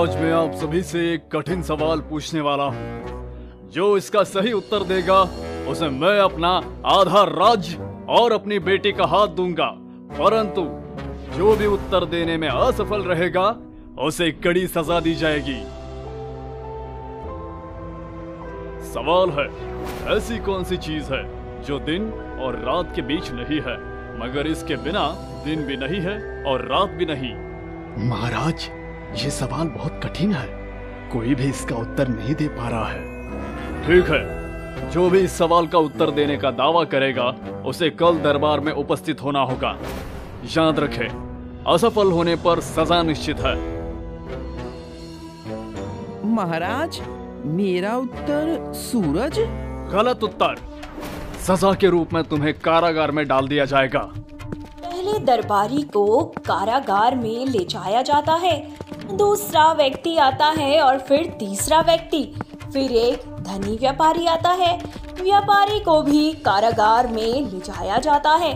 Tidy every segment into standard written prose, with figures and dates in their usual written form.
आज मैं आप सभी से एक कठिन सवाल पूछने वाला हूँ। जो इसका सही उत्तर देगा उसे मैं अपना आधा राज्य और अपनी बेटी का हाथ दूंगा, परंतु जो भी उत्तर देने में असफल रहेगा उसे कड़ी सजा दी जाएगी। सवाल है, ऐसी कौन सी चीज है जो दिन और रात के बीच नहीं है, मगर इसके बिना दिन भी नहीं है और रात भी नहीं? महाराज, ये सवाल बहुत कठिन है, कोई भी इसका उत्तर नहीं दे पा रहा है। ठीक है, जो भी इस सवाल का उत्तर देने का दावा करेगा उसे कल दरबार में उपस्थित होना होगा। याद रखें, असफल होने पर सजा निश्चित है। महाराज, मेरा उत्तर सूरज। गलत उत्तर। सजा के रूप में तुम्हें कारागार में डाल दिया जाएगा। पहले दरबारी को कारागार में ले जाया जाता है, दूसरा व्यक्ति आता है और फिर तीसरा व्यक्ति, फिर एक धनी व्यापारी आता है। व्यापारी को भी कारागार में ले जाया जाता है।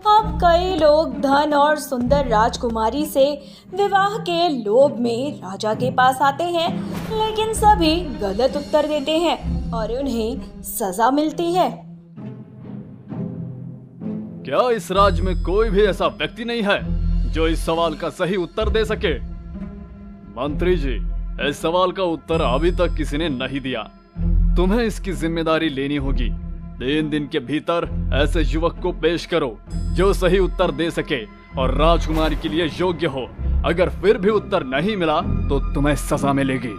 अब कई लोग धन और सुंदर राजकुमारी से विवाह के लोभ में राजा के पास आते हैं, लेकिन सभी गलत उत्तर देते हैं और उन्हें सजा मिलती है। क्या इस राज्य में कोई भी ऐसा व्यक्ति नहीं है जो इस सवाल का सही उत्तर दे सके? मंत्री जी, इस सवाल का उत्तर अभी तक किसी ने नहीं दिया। तुम्हें इसकी जिम्मेदारी लेनी होगी। 3 दिन के भीतर ऐसे युवक को पेश करो जो सही उत्तर दे सके और राजकुमारी के लिए योग्य हो। अगर फिर भी उत्तर नहीं मिला तो तुम्हें सजा मिलेगी।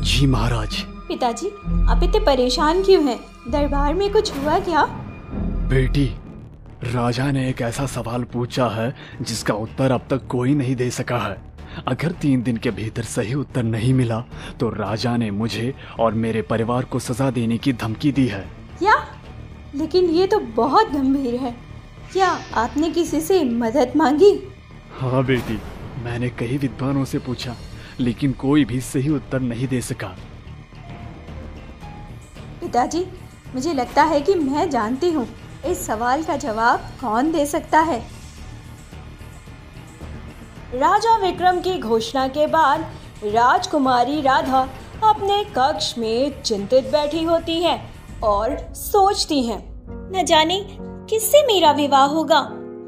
जी महाराज। पिताजी, आप इतने परेशान क्यों हैं? दरबार में कुछ हुआ क्या? बेटी, राजा ने एक ऐसा सवाल पूछा है जिसका उत्तर अब तक कोई नहीं दे सका है। अगर 3 दिन के भीतर सही उत्तर नहीं मिला तो राजा ने मुझे और मेरे परिवार को सजा देने की धमकी दी है। क्या? लेकिन ये तो बहुत गंभीर है। क्या आपने किसी से मदद मांगी? हाँ बेटी, मैंने कई विद्वानों से पूछा, लेकिन कोई भी सही उत्तर नहीं दे सका। पिताजी, मुझे लगता है कि मैं जानती हूँ इस सवाल का जवाब कौन दे सकता है। राजा विक्रम की घोषणा के बाद राजकुमारी राधा अपने कक्ष में चिंतित बैठी होती है और सोचती हैं, न जाने किससे मेरा विवाह होगा।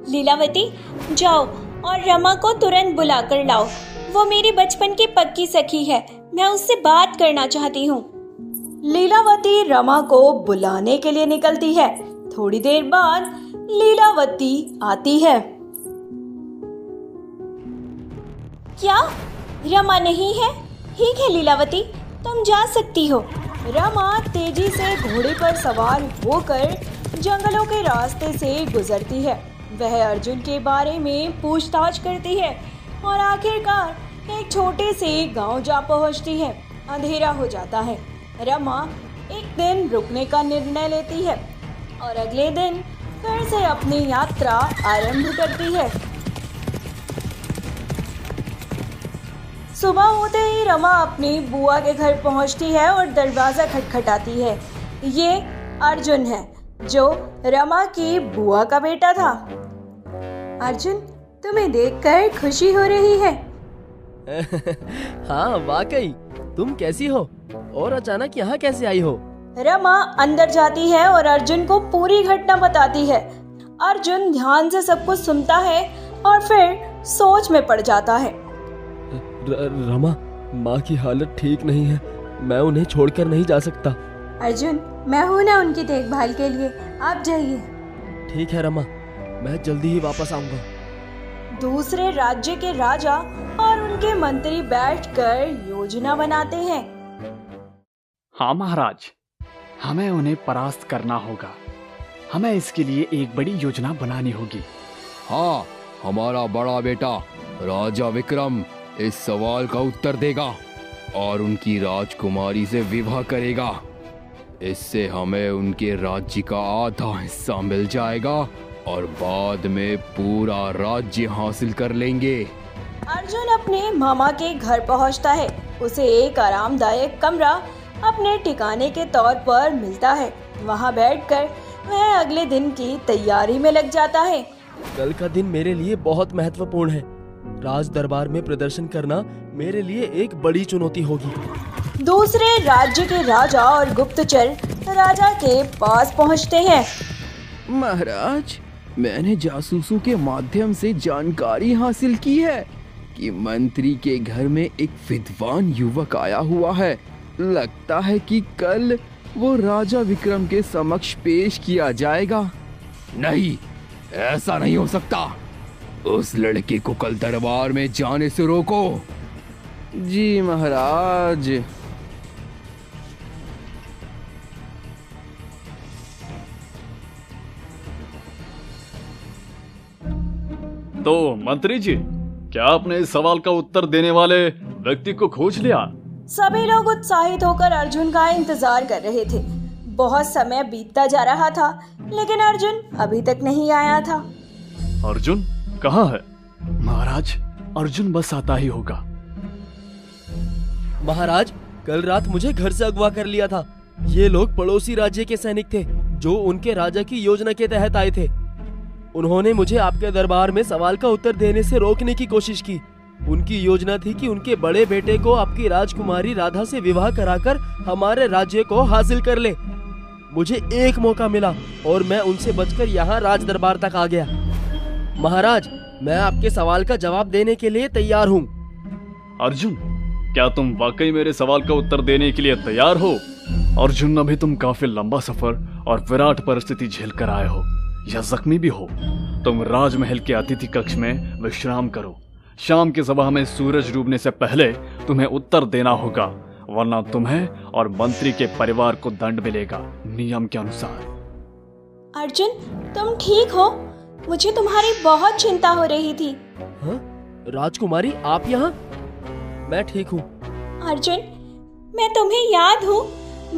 लीलावती, जाओ और रमा को तुरंत बुला कर लाओ। वो मेरी बचपन की पक्की सखी है, मैं उससे बात करना चाहती हूँ। लीलावती रमा को बुलाने के लिए निकलती है। थोड़ी देर बाद लीलावती आती है। क्या रमा नहीं है? ठीक है लीलावती, तुम जा सकती हो। रमा तेजी से घोड़े पर सवार होकर जंगलों के रास्ते से गुजरती है। वह अर्जुन के बारे में पूछताछ करती है और आखिरकार एक छोटे से गांव जा पहुंचती है। अंधेरा हो जाता है। रमा एक दिन रुकने का निर्णय लेती है और अगले दिन फिर से अपनी यात्रा आरंभ करती है। सुबह होते ही रमा अपनी बुआ के घर पहुंचती है और दरवाजा खटखटाती है। ये अर्जुन है, जो रमा की बुआ का बेटा था। अर्जुन, तुम्हें देखकर खुशी हो रही है। हाँ वाकई, तुम कैसी हो और अचानक यहाँ कैसे आई हो? रमा अंदर जाती है और अर्जुन को पूरी घटना बताती है। अर्जुन ध्यान से सब कुछ सुनता है और फिर सोच में पड़ जाता है। रमा, माँ की हालत ठीक नहीं है, मैं उन्हें छोड़कर नहीं जा सकता। अर्जुन, मैं हूँ ना उनकी देखभाल के लिए, आप जाइए। ठीक है रमा, मैं जल्दी ही वापस आऊंगा। दूसरे राज्य के राजा और उनके मंत्री बैठकर योजना बनाते हैं। हाँ महाराज, हमें उन्हें परास्त करना होगा। हमें इसके लिए एक बड़ी योजना बनानी होगी। हाँ, हमारा बड़ा बेटा राजा विक्रम इस सवाल का उत्तर देगा और उनकी राजकुमारी से विवाह करेगा। इससे हमें उनके राज्य का आधा हिस्सा मिल जाएगा और बाद में पूरा राज्य हासिल कर लेंगे। अर्जुन अपने मामा के घर पहुंचता है। उसे एक आरामदायक कमरा अपने ठिकाने के तौर पर मिलता है। वहां बैठकर वह अगले दिन की तैयारी में लग जाता है। कल का दिन मेरे लिए बहुत महत्वपूर्ण है। राज दरबार में प्रदर्शन करना मेरे लिए एक बड़ी चुनौती होगी। दूसरे राज्य के राजा और गुप्तचर राजा के पास पहुंचते हैं। महाराज, मैंने जासूसों के माध्यम से जानकारी हासिल की है कि मंत्री के घर में एक विद्वान युवक आया हुआ है। लगता है कि कल वो राजा विक्रम के समक्ष पेश किया जाएगा। नहीं, ऐसा नहीं हो सकता। उस लड़के को कल दरबार में जाने से रोको। जी महाराज। तो मंत्री जी, क्या आपने इस सवाल का उत्तर देने वाले व्यक्ति को खोज लिया? सभी लोग उत्साहित होकर अर्जुन का इंतजार कर रहे थे। बहुत समय बीतता जा रहा था, लेकिन अर्जुन अभी तक नहीं आया था। अर्जुन कहाँ है? महाराज, अर्जुन बस आता ही होगा। महाराज, कल रात मुझे घर से अगवा कर लिया था। ये लोग पड़ोसी राज्य के सैनिक थे जो उनके राजा की योजना के तहत आए थे। उन्होंने मुझे आपके दरबार में सवाल का उत्तर देने से रोकने की कोशिश की। उनकी योजना थी कि उनके बड़े बेटे को आपकी राजकुमारी राधा से विवाह कराकर हमारे राज्य को हासिल कर ले। मुझे एक मौका मिला और मैं उनसे बचकर यहाँ राज दरबार तक आ गया। महाराज, मैं आपके सवाल का जवाब देने के लिए तैयार हूँ। अर्जुन, क्या तुम वाकई मेरे सवाल का उत्तर देने के लिए तैयार हो? अर्जुन, अभी तुम काफी लंबा सफर और विराट परिस्थिति झेल कर आए हो या जख्मी भी हो। तुम राजमहल के अतिथि कक्ष में विश्राम करो। शाम की सभा में सूरज डूबने से पहले तुम्हें उत्तर देना होगा, वरना तुम्हें और मंत्री के परिवार को दंड मिलेगा नियम के अनुसार। अर्जुन, तुम ठीक हो? मुझे तुम्हारी बहुत चिंता हो रही थी। हाँ? राजकुमारी, आप यहाँ? मैं ठीक हूँ। अर्जुन, मैं तुम्हें याद हूँ।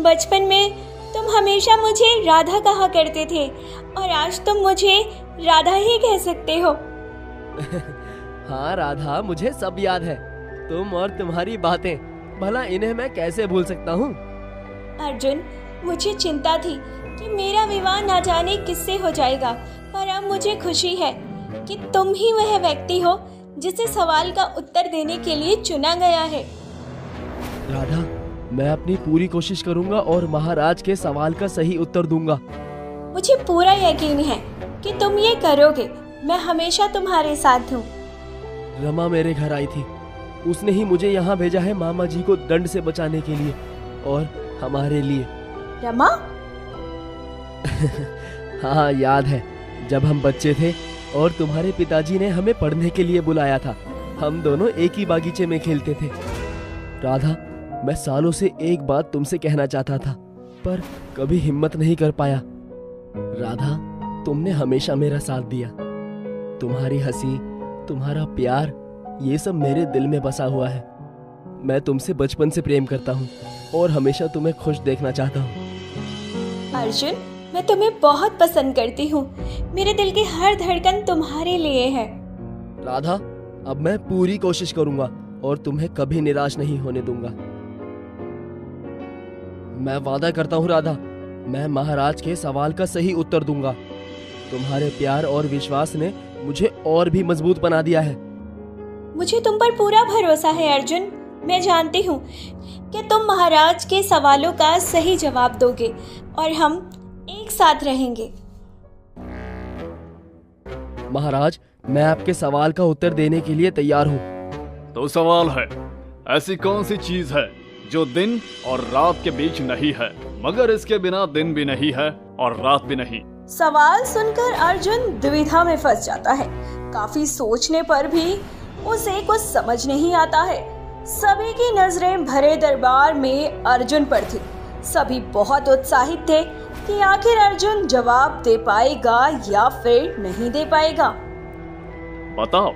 बचपन में तुम हमेशा मुझे राधा कहा करते थे और आज तुम मुझे राधा ही कह सकते हो। हाँ राधा, मुझे सब याद है। तुम और तुम्हारी बातें, भला इन्हें मैं कैसे भूल सकता हूँ। अर्जुन, मुझे चिंता थी कि मेरा विवाह ना जाने किससे हो जाएगा, पर अब मुझे खुशी है कि तुम ही वह व्यक्ति हो जिसे सवाल का उत्तर देने के लिए चुना गया है। राधा, मैं अपनी पूरी कोशिश करूंगा और महाराज के सवाल का सही उत्तर दूंगा। मुझे पूरा यकीन है कि तुम ये करोगे। मैं हमेशा तुम्हारे साथ हूँ। रमा मेरे घर आई थी। उसने ही मुझे यहाँ भेजा है मामा जी को दंड से बचाने के लिए और हमारे लिए। रमा? हाँ, याद है जब हम बच्चे थे और तुम्हारे पिताजी ने हमें पढ़ने के लिए बुलाया था। हम दोनों एक ही बागीचे में खेलते थे। राधा, मैं सालों से एक बात तुमसे कहना चाहता था पर कभी हिम्मत नहीं कर पाया। राधा, तुमने हमेशा मेरा साथ दिया। तुम्हारी हंसी, तुम्हारा प्यार, ये सब मेरे दिल में बसा हुआ है। मैं तुमसे बचपन से प्रेम करता हूँ और हमेशा तुम्हें खुश देखना चाहता हूँ। अर्जुन, मैं तुम्हें बहुत पसंद करती हूँ। मेरे दिल की हर धड़कन तुम्हारे लिए है। राधा, अब मैं पूरी कोशिश करूंगा और तुम्हें कभी निराश नहीं होने दूंगा। मैं वादा करता हूँ राधा, मैं महाराज के सवाल का सही उत्तर दूंगा। तुम्हारे प्यार और विश्वास ने मुझे और भी मजबूत बना दिया है। मुझे तुम पर पूरा भरोसा है अर्जुन। मैं जानती हूँ कि तुम महाराज के सवालों का सही जवाब दोगे और हम एक साथ रहेंगे। महाराज, मैं आपके सवाल का उत्तर देने के लिए तैयार हूँ। तो सवाल है, ऐसी कौन सी चीज है जो दिन और रात के बीच नहीं है, मगर इसके बिना दिन भी नहीं है और रात भी नहीं? सवाल सुनकर अर्जुन दुविधा में फंस जाता है। काफी सोचने पर भी उसे कुछ समझ नहीं आता है। सभी की नजरें भरे दरबार में अर्जुन पर थी। सभी बहुत उत्साहित थे कि आखिर अर्जुन जवाब दे पाएगा या फिर नहीं दे पाएगा। बताओ,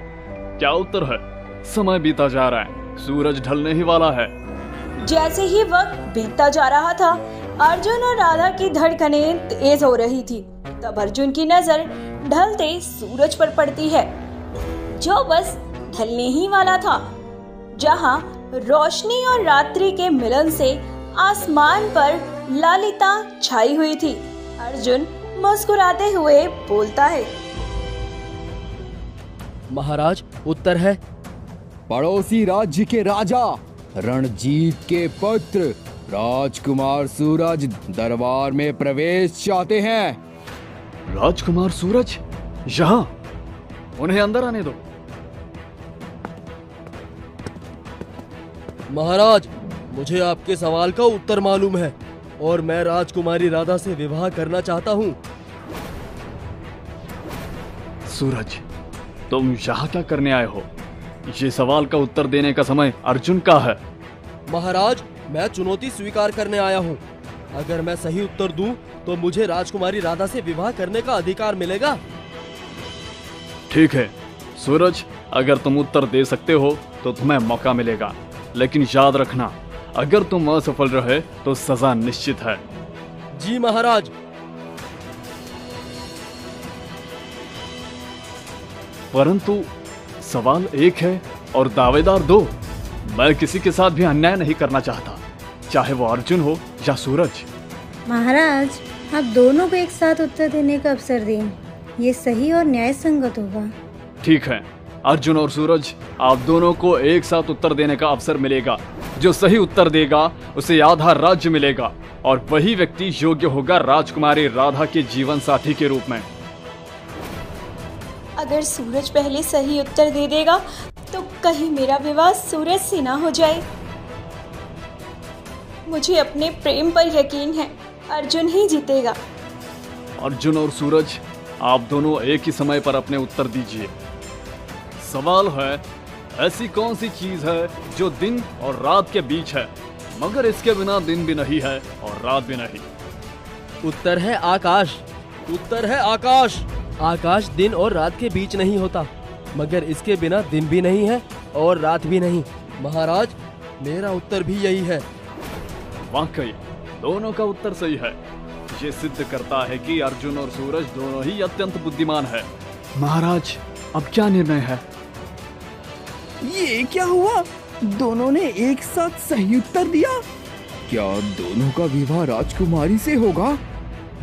क्या उत्तर है? समय बीता जा रहा है, सूरज ढलने ही वाला है। जैसे ही वक्त बीतता जा रहा था, अर्जुन और राधा की धड़कनें तेज हो रही थी। तब अर्जुन की नजर ढलते सूरज पर पड़ती है, जो बस ढलने ही वाला था। जहां रोशनी और रात्रि के मिलन से आसमान पर लालिता छाई हुई थी। अर्जुन मुस्कुराते हुए बोलता है, महाराज उत्तर है पड़ोसी राज्य के राजा रणजीत के पुत्र राजकुमार सूरज दरबार में प्रवेश चाहते हैं। राजकुमार सूरज यहाँ? उन्हें अंदर आने दो। महाराज, मुझे आपके सवाल का उत्तर मालूम है और मैं राजकुमारी राधा से विवाह करना चाहता हूँ। सूरज, तुम यहाँ क्या करने आए हो? ये सवाल का उत्तर देने का समय अर्जुन का है। महाराज, मैं चुनौती स्वीकार करने आया हूँ। अगर मैं सही उत्तर दूं तो मुझे राजकुमारी राधा से विवाह करने का अधिकार मिलेगा। ठीक है सूरज, अगर तुम उत्तर दे सकते हो तो तुम्हें मौका मिलेगा, लेकिन याद रखना अगर तुम असफल रहे तो सजा निश्चित है। जी महाराज। परंतु सवाल एक है और दावेदार दो। मैं किसी के साथ भी अन्याय नहीं करना चाहता, चाहे वो अर्जुन हो या सूरज। महाराज, आप दोनों को एक साथ उत्तर देने का अवसर दें, ये सही और न्याय संगत होगा। ठीक है अर्जुन और सूरज, आप दोनों को एक साथ उत्तर देने का अवसर मिलेगा। जो सही उत्तर देगा उसे आधा राज्य मिलेगा और वही व्यक्ति योग्य होगा राजकुमारी राधा के जीवन साथी के रूप में। अगर सूरज पहले सही उत्तर दे देगा तो कहीं मेरा विवाह सूरज से ना हो जाए। मुझे अपने प्रेम पर यकीन है, अर्जुन ही जीतेगा। अर्जुन और सूरज, आप दोनों एक ही समय पर अपने उत्तर दीजिए। सवाल है, ऐसी कौन सी चीज है जो दिन और रात के बीच है मगर इसके बिना दिन भी नहीं है और रात भी नहीं? उत्तर है आकाश। उत्तर है आकाश। आकाश दिन और रात के बीच नहीं होता, मगर इसके बिना दिन भी नहीं है और रात भी नहीं। महाराज, मेरा उत्तर भी यही है। वाकई दोनों का उत्तर सही है। ये सिद्ध करता है कि अर्जुन और सूरज दोनों ही अत्यंत बुद्धिमान है। महाराज, अब क्या निर्णय है? ये क्या हुआ? दोनों ने एक साथ सही उत्तर दिया। क्या दोनों का विवाह राजकुमारी से होगा?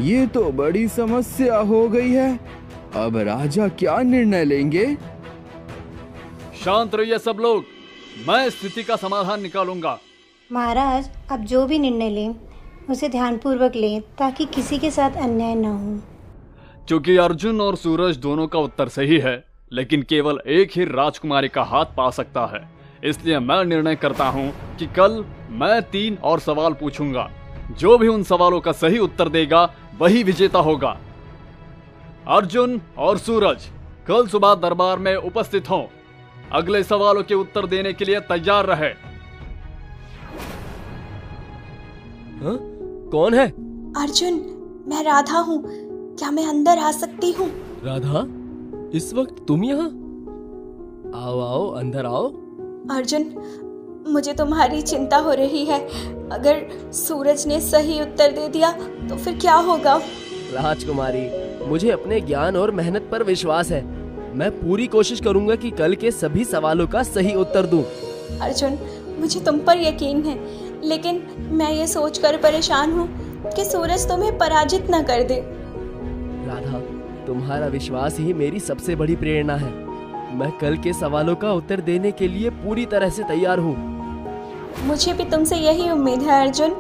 ये तो बड़ी समस्या हो गई है। अब राजा क्या निर्णय लेंगे? शांत रहिए सब लोग, मैं स्थिति का समाधान निकालूंगा। महाराज, अब जो भी निर्णय लें उसे ध्यानपूर्वक लें ताकि किसी के साथ अन्याय न हो। क्योंकि अर्जुन और सूरज दोनों का उत्तर सही है, लेकिन केवल एक ही राजकुमारी का हाथ पा सकता है, इसलिए मैं निर्णय करता हूँ कि कल मैं 3 और सवाल पूछूंगा। जो भी उन सवालों का सही उत्तर देगा वही विजेता होगा। अर्जुन और सूरज कल सुबह दरबार में उपस्थित हों। अगले सवालों के उत्तर देने के लिए तैयार रहे। हाँ? कौन है? अर्जुन, मैं राधा हूँ, क्या मैं अंदर आ सकती हूँ? राधा, इस वक्त तुम यहाँ? आओ आओ, अंदर आओ। अर्जुन, मुझे तुम्हारी चिंता हो रही है। अगर सूरज ने सही उत्तर दे दिया तो फिर क्या होगा? राजकुमारी, मुझे अपने ज्ञान और मेहनत पर विश्वास है। मैं पूरी कोशिश करूंगा कि कल के सभी सवालों का सही उत्तर दूं। अर्जुन, मुझे तुम पर यकीन है, लेकिन मैं ये सोचकर परेशान हूँ कि सूरज तुम्हें पराजित न कर दे। राधा, तुम्हारा विश्वास ही मेरी सबसे बड़ी प्रेरणा है। मैं कल के सवालों का उत्तर देने के लिए पूरी तरह से तैयार हूँ। मुझे भी तुमसे यही उम्मीद है अर्जुन।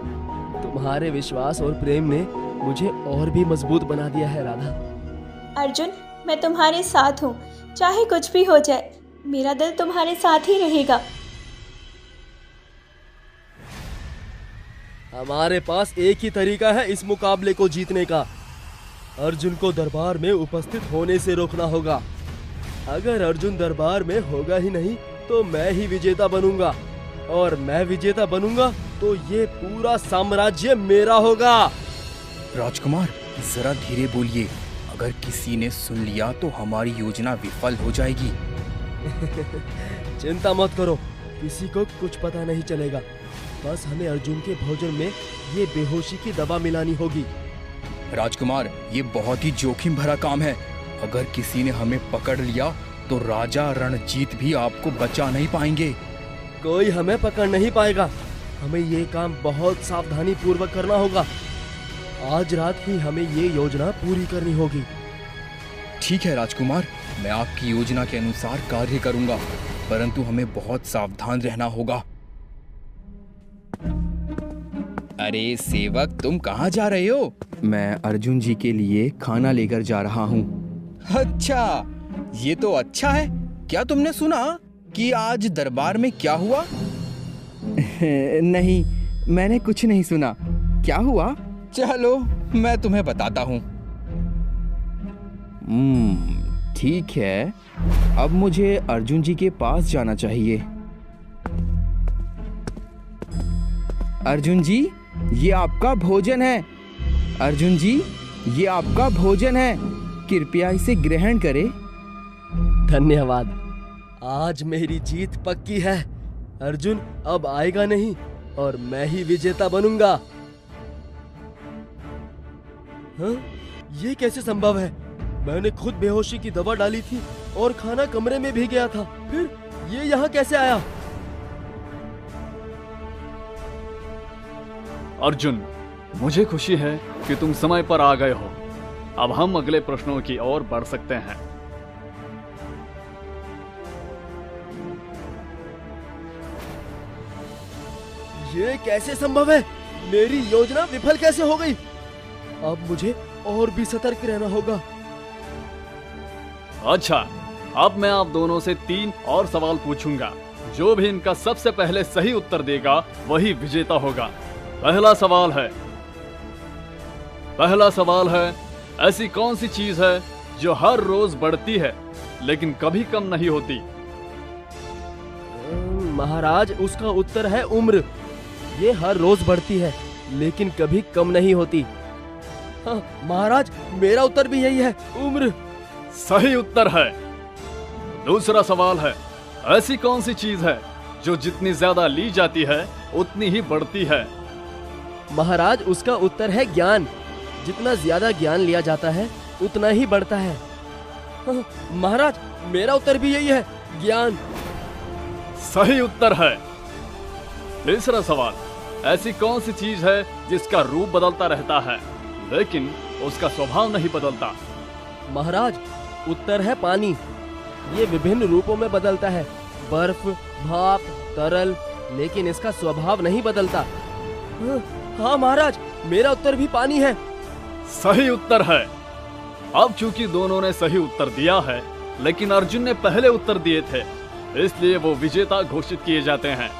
तुम्हारे विश्वास और प्रेम ने मुझे और भी मजबूत बना दिया है राधा। अर्जुन, मैं तुम्हारे साथ हूँ, चाहे कुछ भी हो जाए, मेरा दिल तुम्हारे साथ ही रहेगा। हमारे पास एक ही तरीका है इस मुकाबले को जीतने का। अर्जुन को दरबार में उपस्थित होने से रोकना होगा। अगर अर्जुन दरबार में होगा ही नहीं तो मैं ही विजेता बनूंगा, और मैं विजेता बनूंगा तो ये पूरा साम्राज्य मेरा होगा। राजकुमार, जरा धीरे बोलिए। अगर किसी ने सुन लिया तो हमारी योजना विफल हो जाएगी। चिंता मत करो, किसी को कुछ पता नहीं चलेगा। बस हमें अर्जुन के भोजन में ये बेहोशी की दवा मिलानी होगी। राजकुमार, ये बहुत ही जोखिम भरा काम है। अगर किसी ने हमें पकड़ लिया तो राजा रणजीत भी आपको बचा नहीं पाएंगे। कोई हमें पकड़ नहीं पाएगा। हमें ये काम बहुत सावधानी पूर्वक करना होगा। आज रात ही हमें ये योजना पूरी करनी होगी। ठीक है राजकुमार, मैं आपकी योजना के अनुसार कार्य करूंगा, परंतु हमें बहुत सावधान रहना होगा। अरे सेवक, तुम कहाँ जा रहे हो? मैं अर्जुन जी के लिए खाना लेकर जा रहा हूँ। अच्छा, ये तो अच्छा है। क्या तुमने सुना कि आज दरबार में क्या हुआ? नहीं, मैंने कुछ नहीं सुना। क्या हुआ? चलो मैं तुम्हें बताता हूँ। ठीक है, अब मुझे अर्जुन जी के पास जाना चाहिए। अर्जुन जी, ये आपका भोजन है। अर्जुन जी, ये आपका भोजन है, कृपया इसे ग्रहण करें। धन्यवाद। आज मेरी जीत पक्की है। अर्जुन अब आएगा नहीं और मैं ही विजेता बनूंगा। हाँ? ये कैसे संभव है? मैंने खुद बेहोशी की दवा डाली थी और खाना कमरे में भी गया था, फिर ये यहाँ कैसे आया? अर्जुन, मुझे खुशी है कि तुम समय पर आ गए हो। अब हम अगले प्रश्नों की ओर बढ़ सकते हैं। ये कैसे संभव है? मेरी योजना विफल कैसे हो गई? अब मुझे और भी सतर्क रहना होगा। अच्छा, अब मैं आप दोनों से 3 और सवाल पूछूंगा। जो भी इनका सबसे पहले सही उत्तर देगा वही विजेता होगा। पहला सवाल है, ऐसी कौन सी चीज है जो हर रोज बढ़ती है लेकिन कभी कम नहीं होती? महाराज, उसका उत्तर है उम्र। ये हर रोज बढ़ती है लेकिन कभी कम नहीं होती। हाँ, महाराज, मेरा उत्तर भी यही है, उम्र। सही उत्तर है। दूसरा सवाल है, ऐसी कौन सी चीज है जो जितनी ज्यादा ली जाती है उतनी ही बढ़ती है? महाराज, उसका उत्तर है ज्ञान। जितना ज्यादा ज्ञान लिया जाता है उतना ही बढ़ता है। हाँ, महाराज, मेरा उत्तर भी यही है, ज्ञान। सही उत्तर है। तीसरा सवाल, ऐसी कौन सी चीज है जिसका रूप बदलता रहता है लेकिन उसका स्वभाव नहीं बदलता? महाराज, उत्तर है पानी। ये विभिन्न रूपों में बदलता है, बर्फ, भाप, तरल, लेकिन इसका स्वभाव नहीं बदलता। हाँ महाराज, मेरा उत्तर भी पानी है। सही उत्तर है। अब चूंकि दोनों ने सही उत्तर दिया है लेकिन अर्जुन ने पहले उत्तर दिए थे, इसलिए वो विजेता घोषित किए जाते हैं।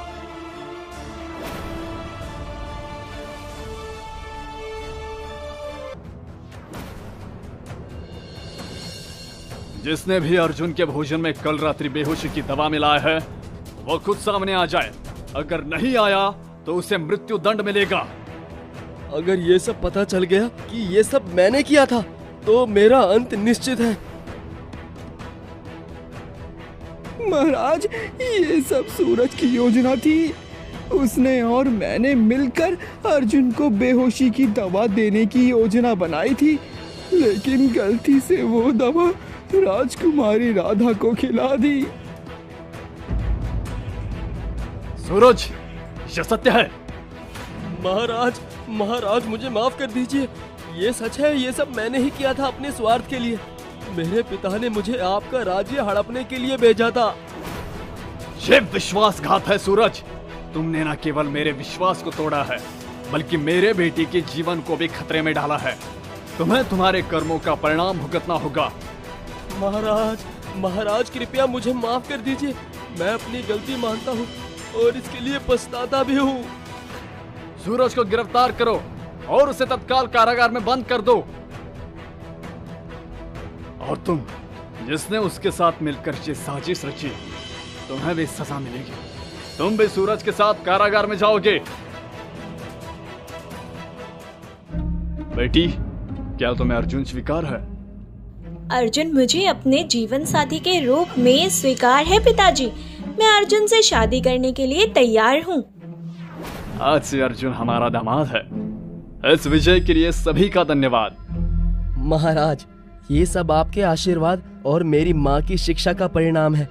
जिसने भी अर्जुन के भोजन में कल रात्रि बेहोशी की दवा मिलाया है वो खुद सामने आ जाए। अगर नहीं आया तो उसे मृत्यु दंड मिलेगा। अगर ये सब पता चल गया कि ये सब मैंने किया था तो मेरा अंत निश्चित है। महाराज, ये सब सूरज की योजना थी। उसने और मैंने मिलकर अर्जुन को बेहोशी की दवा देने की योजना बनाई थी, लेकिन गलती से वो दवा राजकुमारी राधा को खिला दी। सूरज, यह सत्य है। महाराज, मुझे माफ कर दीजिए। ये सच है, ये सब मैंने ही किया था अपने स्वार्थ के लिए। मेरे पिता ने मुझे आपका राज्य हड़पने के लिए भेजा था। ये विश्वासघात है सूरज। तुमने न केवल मेरे विश्वास को तोड़ा है बल्कि मेरे बेटी के जीवन को भी खतरे में डाला है। तुम्हें तुम्हारे कर्मों का परिणाम भुगतना होगा। महाराज, कृपया मुझे माफ कर दीजिए। मैं अपनी गलती मानता हूँ और इसके लिए पछताता भी हूँ। सूरज को गिरफ्तार करो और उसे तत्काल कारागार में बंद कर दो। और तुम, जिसने उसके साथ मिलकर ये साजिश रची, तुम्हें भी सजा मिलेगी। तुम भी सूरज के साथ कारागार में जाओगे। बेटी, क्या तुम्हें अर्जुन स्वीकार है? अर्जुन मुझे अपने जीवन साथी के रूप में स्वीकार है पिताजी। मैं अर्जुन से शादी करने के लिए तैयार हूँ। आज से अर्जुन हमारा दामाद है। इस विजय के लिए सभी का धन्यवाद। महाराज, ये सब आपके आशीर्वाद और मेरी माँ की शिक्षा का परिणाम है।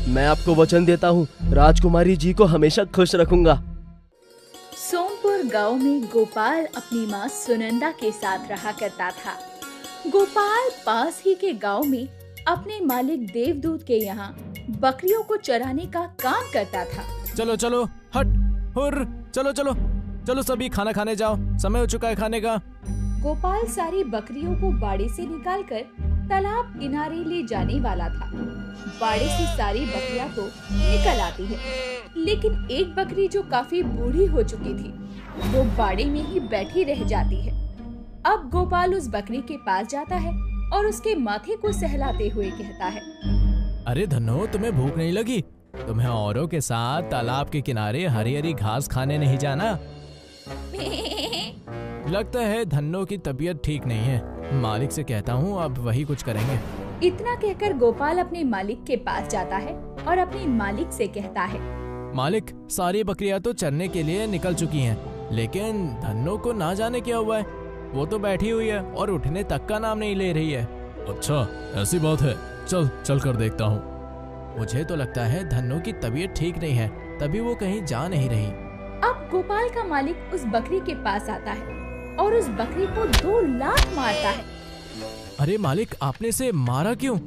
मैं आपको वचन देता हूँ, राजकुमारी जी को हमेशा खुश रखूंगा। सोमपुर गांव में गोपाल अपनी माँ सुनंदा के साथ रहा करता था। गोपाल पास ही के गांव में अपने मालिक देवदूत के यहाँ बकरियों को चराने का काम करता था। चलो चलो, हट हुर, चलो चलो चलो, सभी खाना खाने जाओ, समय हो चुका है खाने का। गोपाल सारी बकरियों को बाड़े से निकालकर तालाब किनारे ले जाने वाला था। बाड़े से सारी बकरियां तो निकल आती है, लेकिन एक बकरी जो काफी बूढ़ी हो चुकी थी वो बाड़े में ही बैठी रह जाती है। अब गोपाल उस बकरी के पास जाता है और उसके माथे को सहलाते हुए कहता है, अरे धन्नो, तुम्हें भूख नहीं लगी? तुम्हें औरों के साथ तालाब के किनारे हरी हरी घास खाने नहीं जाना? लगता है धन्नो की तबीयत ठीक नहीं है। मालिक से कहता हूँ, अब वही कुछ करेंगे। इतना कहकर गोपाल अपने मालिक के पास जाता है और अपने मालिक से कहता है, मालिक, सारी बकरियां तो चरने के लिए निकल चुकी हैं, लेकिन धन्नो को ना जाने क्या हुआ है। वो तो बैठी हुई है और उठने तक का नाम नहीं ले रही है। अच्छा, ऐसी बात है, चल कर देखता हूँ। मुझे तो लगता है धन्नो की तबीयत ठीक नहीं है, तभी वो कहीं जा नहीं रही। अब गोपाल का मालिक उस बकरी के पास आता है और उस बकरी को 2 लात मारता है। अरे मालिक, आपने इसे मारा क्यों?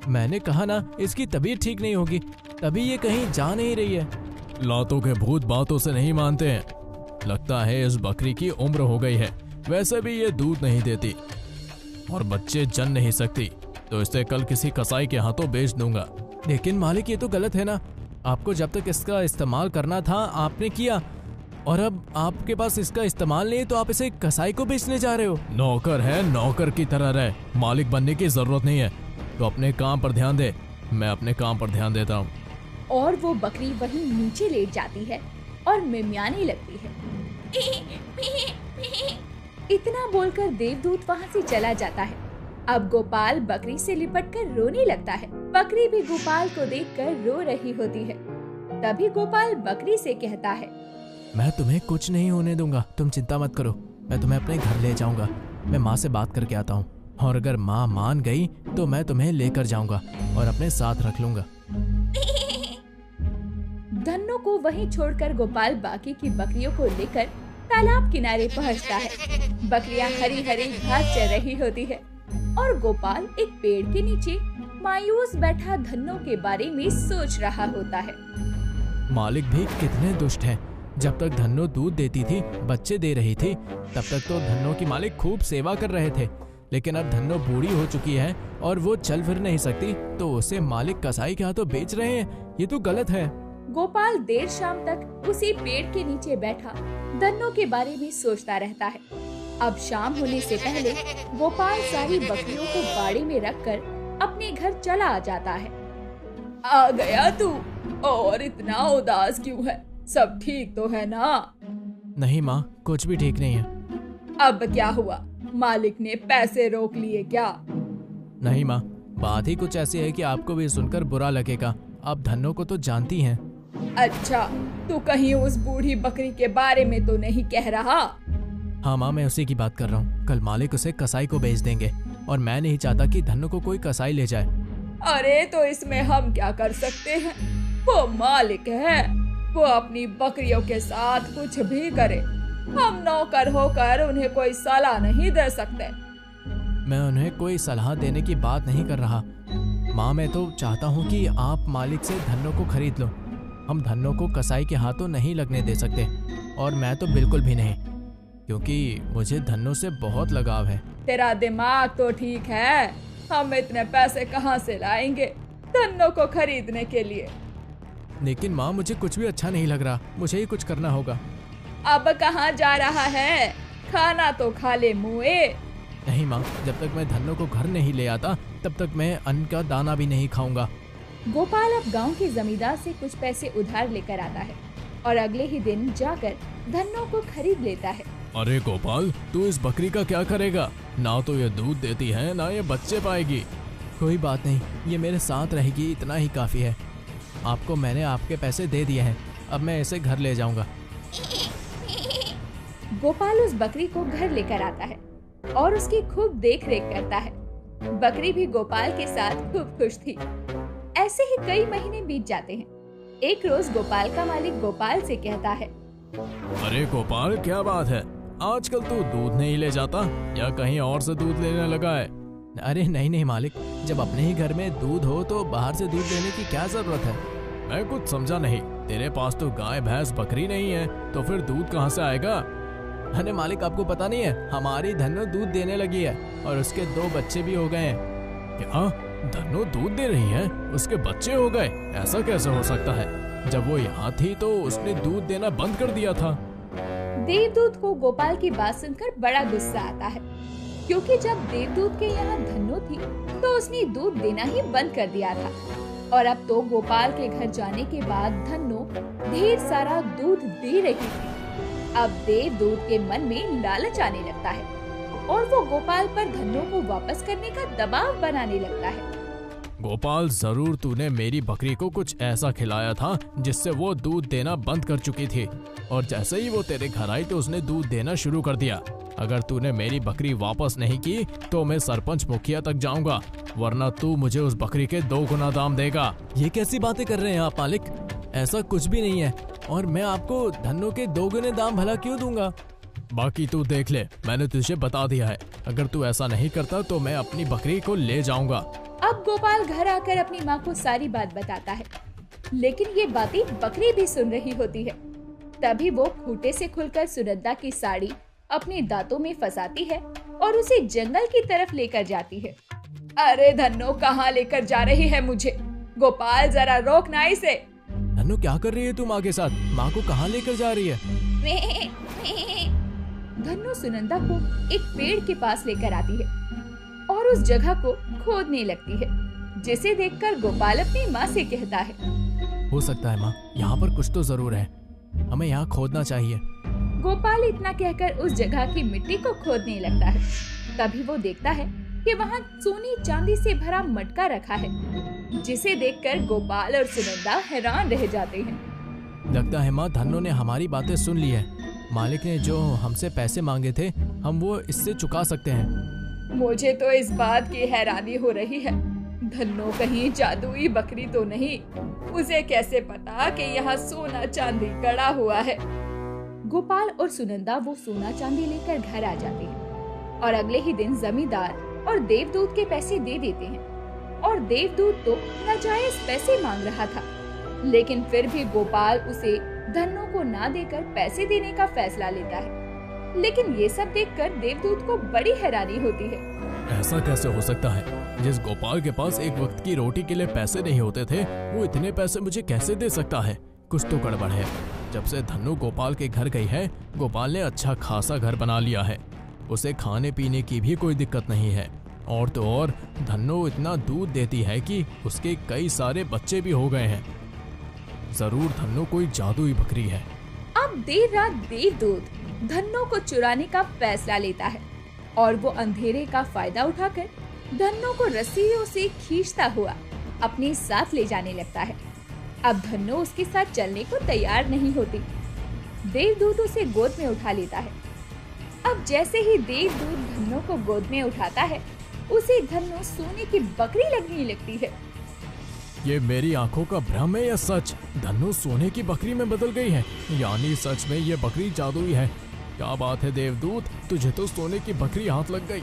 मैंने कहा ना इसकी तबीयत ठीक नहीं होगी, तभी ये कहीं जा नहीं रही है। लातों के भूत बातों से नहीं मानते हैं। लगता है इस बकरी की उम्र हो गई है, वैसे भी ये दूध नहीं देती और बच्चे जन नहीं सकती, तो इसे कल किसी कसाई के हाथों बेच दूंगा। लेकिन मालिक, ये तो गलत है ना। आपको जब तक इसका इस्तेमाल करना था आपने किया, और अब आपके पास इसका इस्तेमाल नहीं तो आप इसे कसाई को बेचने जा रहे हो। नौकर है, नौकर की तरह रहे, मालिक बनने की जरूरत नहीं है। तो अपने काम पर ध्यान दे। मैं अपने काम पर ध्यान देता हूँ। और वो बकरी वहीं नीचे लेट जाती है और मिमियाने लगती है। इतना बोलकर देवदूत वहाँ से चला जाता है। अब गोपाल बकरी से लिपटकर रोने लगता है। बकरी भी गोपाल को देखकर रो रही होती है। तभी गोपाल बकरी से कहता है, मैं तुम्हें कुछ नहीं होने दूंगा, तुम चिंता मत करो। मैं तुम्हें अपने घर ले जाऊंगा। मैं माँ से बात करके आता हूँ, और अगर माँ मान गई तो मैं तुम्हें लेकर जाऊंगा और अपने साथ रख लूंगा। धन्नो को वहीं छोड़कर गोपाल बाकी की बकरियों को लेकर तालाब किनारे पहुंचता है। बकरियां हरी हरी घास चर रही होती है और गोपाल एक पेड़ के नीचे मायूस बैठा धन्नो के बारे में सोच रहा होता है। मालिक भी कितने दुष्ट हैं। जब तक धन्नो दूध देती थी, बच्चे दे रही थी, तब तक तो धन्नो की मालिक खूब सेवा कर रहे थे। लेकिन अब धन्नो बूढ़ी हो चुकी है और वो चल फिर नहीं सकती, तो उसे मालिक कसाई के हाथों बेच रहे हैं। ये तो गलत है। गोपाल देर शाम तक उसी पेड़ के नीचे बैठा धन्नो के बारे में सोचता रहता है। अब शाम होने से पहले गोपाल सारी बकरियों को बाड़े में रखकर अपने घर चला आ जाता है। आ गया तू, और इतना उदास क्यों है? सब ठीक तो है ना? नहीं माँ, कुछ भी ठीक नहीं है। अब क्या हुआ? मालिक ने पैसे रोक लिए क्या? नहीं माँ, बात ही कुछ ऐसी है कि आपको भी सुनकर बुरा लगेगा। आप धन्नो को तो जानती हैं। अच्छा, तू कहीं उस बूढ़ी बकरी के बारे में तो नहीं कह रहा? हाँ माँ, मैं उसी की बात कर रहा हूँ। कल मालिक उसे कसाई को बेच देंगे और मैं नहीं चाहता कि धन्नो को कोई कसाई ले जाए। अरे तो इसमें हम क्या कर सकते हैं? वो मालिक है, वो अपनी बकरियों के साथ कुछ भी करे। हम नौकर होकर उन्हें कोई सलाह नहीं दे सकते। मैं उन्हें कोई सलाह देने की बात नहीं कर रहा माँ। मैं तो चाहता हूँ कि आप मालिक से धन्नो को खरीद लो। हम धन्नो को कसाई के हाथों नहीं लगने दे सकते, और मैं तो बिल्कुल भी नहीं, क्योंकि मुझे धन्नो से बहुत लगाव है। तेरा दिमाग तो ठीक है, हम इतने पैसे कहाँ से लाएंगे धन्नो को खरीदने के लिए? लेकिन माँ, मुझे कुछ भी अच्छा नहीं लग रहा। मुझे ही कुछ करना होगा। अब कहाँ जा रहा है? खाना तो खा ले मुए। नहीं माँ, जब तक मैं धन्नो को घर नहीं ले आता तब तक मैं अन्न का दाना भी नहीं खाऊंगा। गोपाल अब गांव के जमींदार से कुछ पैसे उधार लेकर आता है और अगले ही दिन जाकर धन्नो को खरीद लेता है। अरे गोपाल, तू इस बकरी का क्या करेगा? ना तो ये दूध देती है, ना ये बच्चे पाएगी। कोई बात नहीं, ये मेरे साथ रहेगी, इतना ही काफी है। आपको मैंने आपके पैसे दे दिए हैं, अब मैं इसे घर ले जाऊंगा। गोपाल उस बकरी को घर लेकर आता है और उसकी खूब देख रेख करता है। बकरी भी गोपाल के साथ खूब खुश थी। ऐसे ही कई महीने बीत जाते हैं। एक रोज गोपाल का मालिक गोपाल से कहता है, अरे गोपाल, क्या बात है? आजकल तू दूध नहीं ले जाता या कहीं और से दूध लेने लगा है? अरे नहीं नहीं मालिक, जब अपने ही घर में दूध हो तो बाहर से दूध लेने की क्या जरूरत है? मैं कुछ समझा नहीं। तेरे पास तो गाय भैंस बकरी नहीं है, तो फिर दूध कहाँ से आएगा? अरे मालिक, आपको पता नहीं है, हमारी धन्नो दूध देने लगी है और उसके 2 बच्चे भी हो गए हैं। क्या धन्नो दूध दे रही है? उसके बच्चे हो गए? ऐसा कैसे हो सकता है? जब वो यहाँ थी तो उसने दूध देना बंद कर दिया था। देवदूत को गोपाल की बात सुनकर बड़ा गुस्सा आता है, क्योंकि जब देवदूत के यहाँ धन्नो थी तो उसने दूध देना ही बंद कर दिया था, और अब तो गोपाल के घर जाने के बाद धन्नो ढेर सारा दूध दे रही थी। अब देवदूत के मन में लालच आने लगता है और वो गोपाल पर धन्नो को वापस करने का दबाव बनाने लगता है। गोपाल, जरूर तूने मेरी बकरी को कुछ ऐसा खिलाया था जिससे वो दूध देना बंद कर चुकी थी, और जैसे ही वो तेरे घर आई तो उसने दूध देना शुरू कर दिया। अगर तूने मेरी बकरी वापस नहीं की तो मैं सरपंच मुखिया तक जाऊंगा, वरना तू मुझे उस बकरी के 2 गुना दाम देगा। ये कैसी बातें कर रहे हैं आप मालिक? ऐसा कुछ भी नहीं है, और मैं आपको धन्नो के 2 गुने दाम भला क्यों दूंगा? बाकी तू देख ले, मैंने तुझे बता दिया है, अगर तू ऐसा नहीं करता तो मैं अपनी बकरी को ले जाऊंगा। अब गोपाल घर आकर अपनी माँ को सारी बात बताता है, लेकिन ये बातें बकरी भी सुन रही होती है। तभी वो खूंटे से खुलकर सुनंदा की साड़ी अपने दांतों में फंसाती है और उसे जंगल की तरफ लेकर जाती है। अरे धन्नो, कहाँ लेकर जा रही है मुझे? गोपाल, जरा रोकना इसे। धन्नो, क्या कर रही है तू माँ के साथ? माँ को कहाँ लेकर जा रही है? धन्नो सुनंदा को एक पेड़ के पास लेकर आती है और उस जगह को खोदने लगती है, जिसे देखकर गोपाल अपनी माँ से कहता है, हो सकता है माँ, यहाँ पर कुछ तो जरूर है, हमें यहाँ खोदना चाहिए। गोपाल इतना कहकर उस जगह की मिट्टी को खोदने लगता है। तभी वो देखता है कि वहाँ सोने चांदी से भरा मटका रखा है, जिसे देखकर गोपाल और सुनंदा हैरान रह जाते हैं। लगता है माँ, धन्नो ने हमारी बातें सुन ली है। मालिक ने जो हमसे पैसे मांगे थे, हम वो इससे चुका सकते हैं। मुझे तो इस बात की हैरानी हो रही है, धन्नो कहीं जादुई बकरी तो नहीं? उसे कैसे पता कि यहाँ सोना चांदी गड़ा हुआ है? गोपाल और सुनंदा वो सोना चांदी लेकर घर आ जाते हैं और अगले ही दिन जमींदार और देवदूत के पैसे दे देते हैं। और देवदूत तो नाजायज पैसे मांग रहा था, लेकिन फिर भी गोपाल उसे धन्नो को ना देकर पैसे देने का फैसला लेता है। लेकिन ये सब देखकर देवदूत को बड़ी हैरानी होती है। ऐसा कैसे हो सकता है? जिस गोपाल के पास एक वक्त की रोटी के लिए पैसे नहीं होते थे, वो इतने पैसे मुझे कैसे दे सकता है? कुछ तो गड़बड़ है। जब से धन्नो गोपाल के घर गई है, गोपाल ने अच्छा खासा घर बना लिया है। उसे खाने पीने की भी कोई दिक्कत नहीं है, और तो और धन्नो इतना दूध देती है कि उसके कई सारे बच्चे भी हो गए हैं। जरूर धन्नो कोई जादुई बकरी है। अब देर रात देवदूत धन्नो को चुराने का फैसला लेता है और वो अंधेरे का फायदा उठाकर धन्नो को रस्सियों से खींचता हुआ अपने साथ ले जाने लगता है। अब धन्नो उसके साथ चलने को तैयार नहीं होती। देवदूत उसे गोद में उठा लेता है। अब जैसे ही देवदूत धन्नो को गोद में उठाता है, उसे धन्नो सोने की बकरी लगने लगती है। ये मेरी आंखों का भ्रम है या सच? धन्नो सोने की बकरी में बदल गई है, यानी सच में ये बकरी जादुई है। क्या बात है देवदूत, तुझे तो सोने की बकरी हाथ लग गई।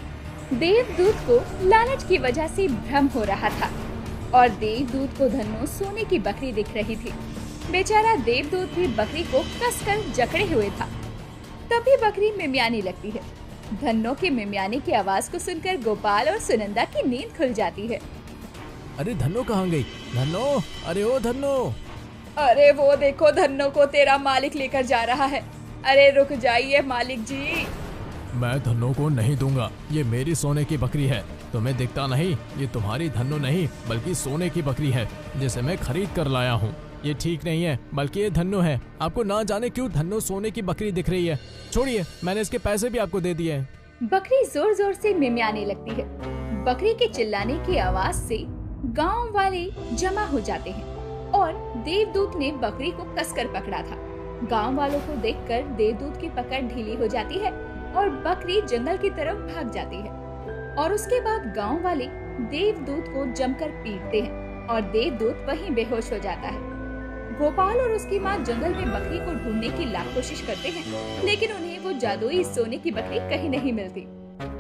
देवदूत को लालच की वजह से भ्रम हो रहा था और देवदूत को धन्नो सोने की बकरी दिख रही थी। बेचारा देवदूत भी बकरी को कसकर जकड़े हुए था। तभी बकरी मिमियाने लगती है। धन्नो के मिमियाने की आवाज को सुनकर गोपाल और सुनंदा की नींद खुल जाती है। अरे धन्नो कहाँ गई? धन्नो, अरे ओ धन्नो! अरे वो देखो, धन्नो को तेरा मालिक लेकर जा रहा है। अरे रुक जाइए मालिक जी। मैं धन्नो को नहीं दूंगा, ये मेरी सोने की बकरी है। तुम्हें दिखता नहीं? ये तुम्हारी धन्नो नहीं बल्कि सोने की बकरी है, जिसे मैं खरीद कर लाया हूँ। ये ठीक नहीं है, बल्कि ये धन्नो है। आपको ना जाने क्यों धन्नो सोने की बकरी दिख रही है। छोड़िए, मैंने इसके पैसे भी आपको दे दिए हैं। बकरी जोर जोर से मिमियाने लगती है। बकरी के चिल्लाने की आवाज से गांव वाले जमा हो जाते हैं और देवदूत ने बकरी को कसकर पकड़ा था। गांव वालों को देखकर देवदूत की पकड़ ढीली हो जाती है और बकरी जंगल की तरफ भाग जाती है। और उसके बाद गांव वाले देवदूत को जमकर पीटते हैं और देवदूत वहीं बेहोश हो जाता है। गोपाल और उसकी माँ जंगल में बकरी को ढूंढने की लाख कोशिश करते हैं, लेकिन उन्हें वो जादुई सोने की बकरी कहीं नहीं मिलती।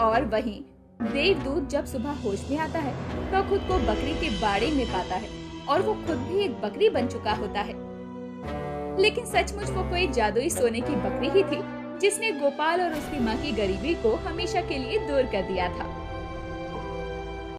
और वहीं देवदूत जब सुबह होश में आता है तो खुद को बकरी के बाड़े में पाता है और वो खुद भी एक बकरी बन चुका होता है। लेकिन सचमुच वो कोई जादुई सोने की बकरी ही थी जिसने गोपाल और उसकी माँ की गरीबी को हमेशा के लिए दूर कर दिया था।